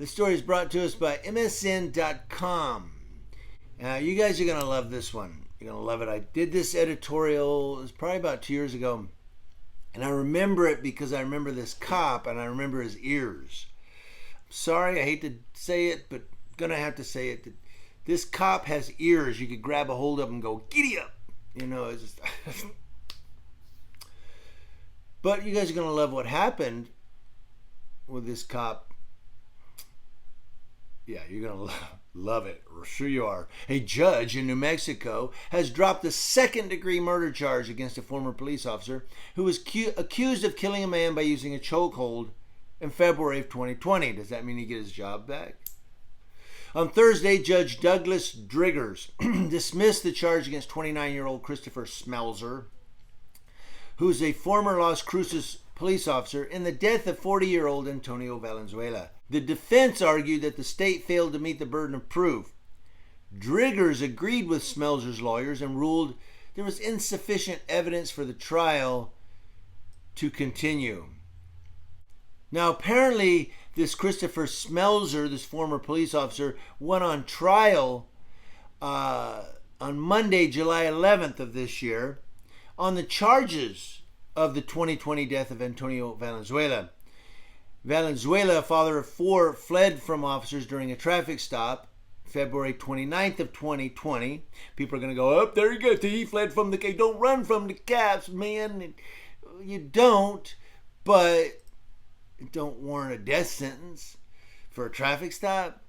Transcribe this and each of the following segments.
The story is brought to us by MSN.com. You guys are going to love this one. You're going to love it. I did this editorial, it was probably about 2 years ago. And I remember it because I remember this cop and I remember his ears. I'm sorry, I hate to say it, but going to have to say it. This cop has ears. You could grab a hold of and go, giddy up. You know, it's just... But you guys are going to love what happened with this cop. Yeah, you're going to love it. Sure you are. A judge in New Mexico has dropped the second-degree murder charge against a former police officer who was accused of killing a man by using a chokehold in February of 2020. Does that mean he gets his job back? On Thursday, Judge Douglas Driggers dismissed the charge against 29-year-old Christopher Smelzer, who's a former Las Cruces police officer, in the death of 40-year-old Antonio Valenzuela. The defense argued that the state failed to meet the burden of proof. Driggers agreed with Smelzer's lawyers and ruled there was insufficient evidence for the trial to continue. Now, apparently, this Christopher Smelzer, this former police officer, went on trial on Monday, July 11th of this year on the charges of the 2020 death of Antonio Valenzuela. Valenzuela, a father of four, fled from officers during a traffic stop February 29th of 2020. People are going to go, oh, there you go. He fled from the... Don't run from the cops, man. You don't, but don't warrant a death sentence for a traffic stop.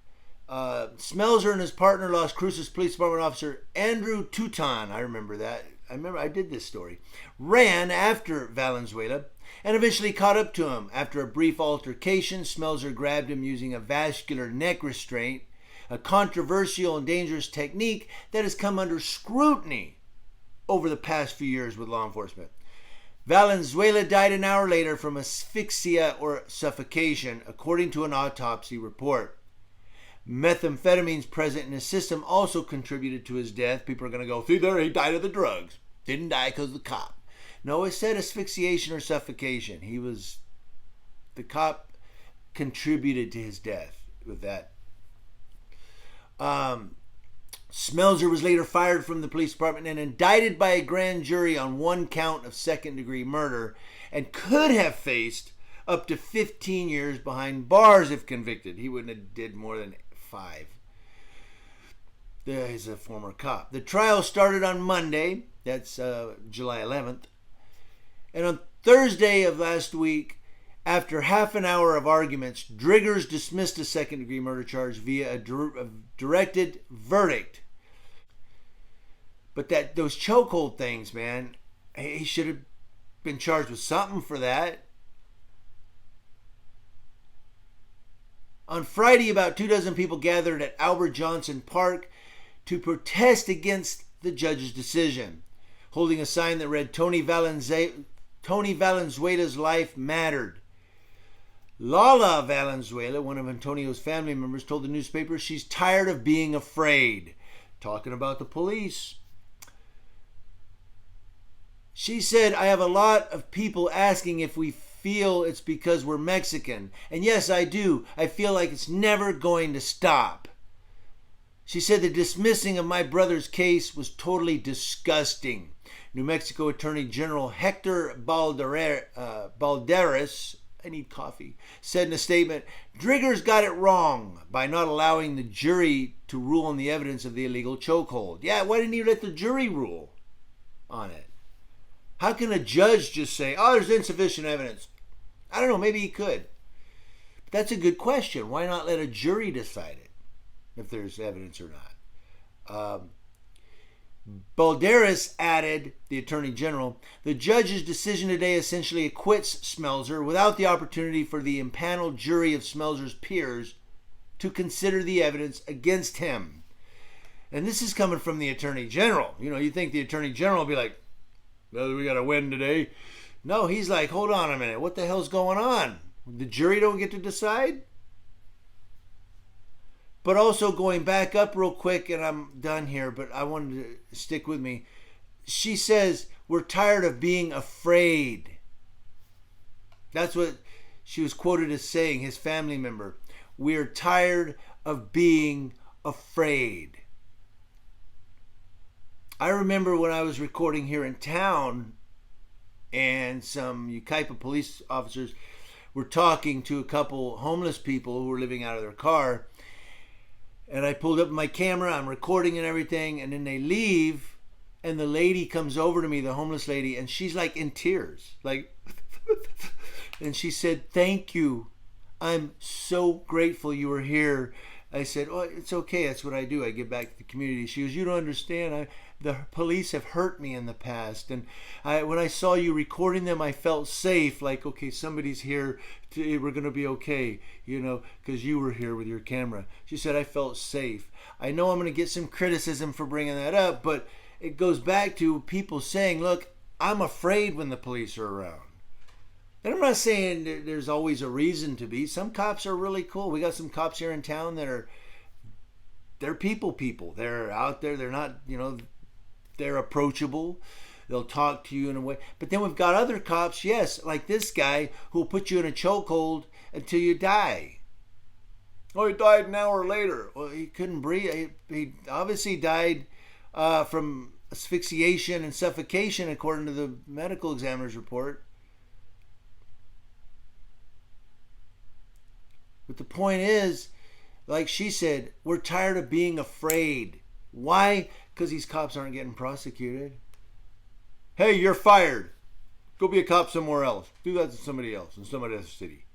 Smelzer and his partner, Las Cruces Police Department officer Andrew Tuton, I remember that. I did this story, ran after Valenzuela and eventually caught up to him. After a brief altercation, Smelzer grabbed him using a vascular neck restraint, a controversial and dangerous technique that has come under scrutiny over the past few years with law enforcement. Valenzuela died an hour later from asphyxia or suffocation, according to an autopsy report. Methamphetamines present in his system also contributed to his death. People are going to go, see there, he died of the drugs. Didn't die because of the cop. No, it said asphyxiation or suffocation. The cop contributed to his death with that. Smelzer was later fired from the police department and indicted by a grand jury on one count of second-degree murder and could have faced up to 15 years behind bars if convicted. He wouldn't have did more than 5. He's a former cop. The trial started on Monday, that's July 11th. And on Thursday of last week, after half an hour of arguments, Driggers dismissed a second-degree murder charge via a directed verdict. But those chokehold things, man, he should have been charged with something for that. On Friday, about 24 people gathered at Albert Johnson Park to protest against the judge's decision, holding a sign that read, Tony Valenzuela's life mattered. Lala Valenzuela, one of Antonio's family members, told the newspaper she's tired of being afraid. Talking about the police. She said, I have a lot of people asking if we feel it's because we're Mexican. And yes, I do. I feel like it's never going to stop. She said the dismissing of my brother's case was totally disgusting. New Mexico Attorney General Hector Balderas, I need coffee, said in a statement, Driggers got it wrong by not allowing the jury to rule on the evidence of the illegal chokehold. Yeah, why didn't he let the jury rule on it? How can a judge just say, oh, there's insufficient evidence? I don't know, maybe he could. But that's a good question. Why not let a jury decide it, if there's evidence or not? Balderas added, the Attorney General, the judge's decision today essentially acquits Smelzer without the opportunity for the impaneled jury of Smelzer's peers to consider the evidence against him. And this is coming from the Attorney General. You know, you think the Attorney General will be like, well, we got to win today. No, he's like, hold on a minute. What the hell's going on? The jury don't get to decide? But also going back up real quick, and I'm done here, but I wanted to stick with me. She says, we're tired of being afraid. That's what she was quoted as saying, his family member. we're tired of being afraid. I remember when I was recording here in town and some Yucaipa police officers were talking to a couple homeless people who were living out of their car. And I pulled up my camera, I'm recording and everything, and then they leave, and the lady comes over to me, the homeless lady, and she's like in tears. Like, and she said, "Thank you. I'm so grateful you were here." I said, "Oh, it's okay. That's what I do. I give back to the community." She goes, "You don't understand. The police have hurt me in the past, and when I saw you recording them, I felt safe. Like, okay, somebody's here. We're gonna be okay, because you were here with your camera." She said, "I felt safe." I know I'm gonna get some criticism for bringing that up, but it goes back to people saying, "Look, I'm afraid when the police are around." And I'm not saying there's always a reason to be. Some cops are really cool. We got some cops here in town that they're people. They're out there. They're not, they're approachable. They'll talk to you in a way. But then we've got other cops, yes, like this guy who will put you in a chokehold until you die. Oh, he died an hour later. Well, he couldn't breathe. He obviously died from asphyxiation and suffocation, according to the medical examiner's report. But the point is, like she said, we're tired of being afraid. Why? Because these cops aren't getting prosecuted. Hey, you're fired. Go be a cop somewhere else. Do that to somebody else in some other city.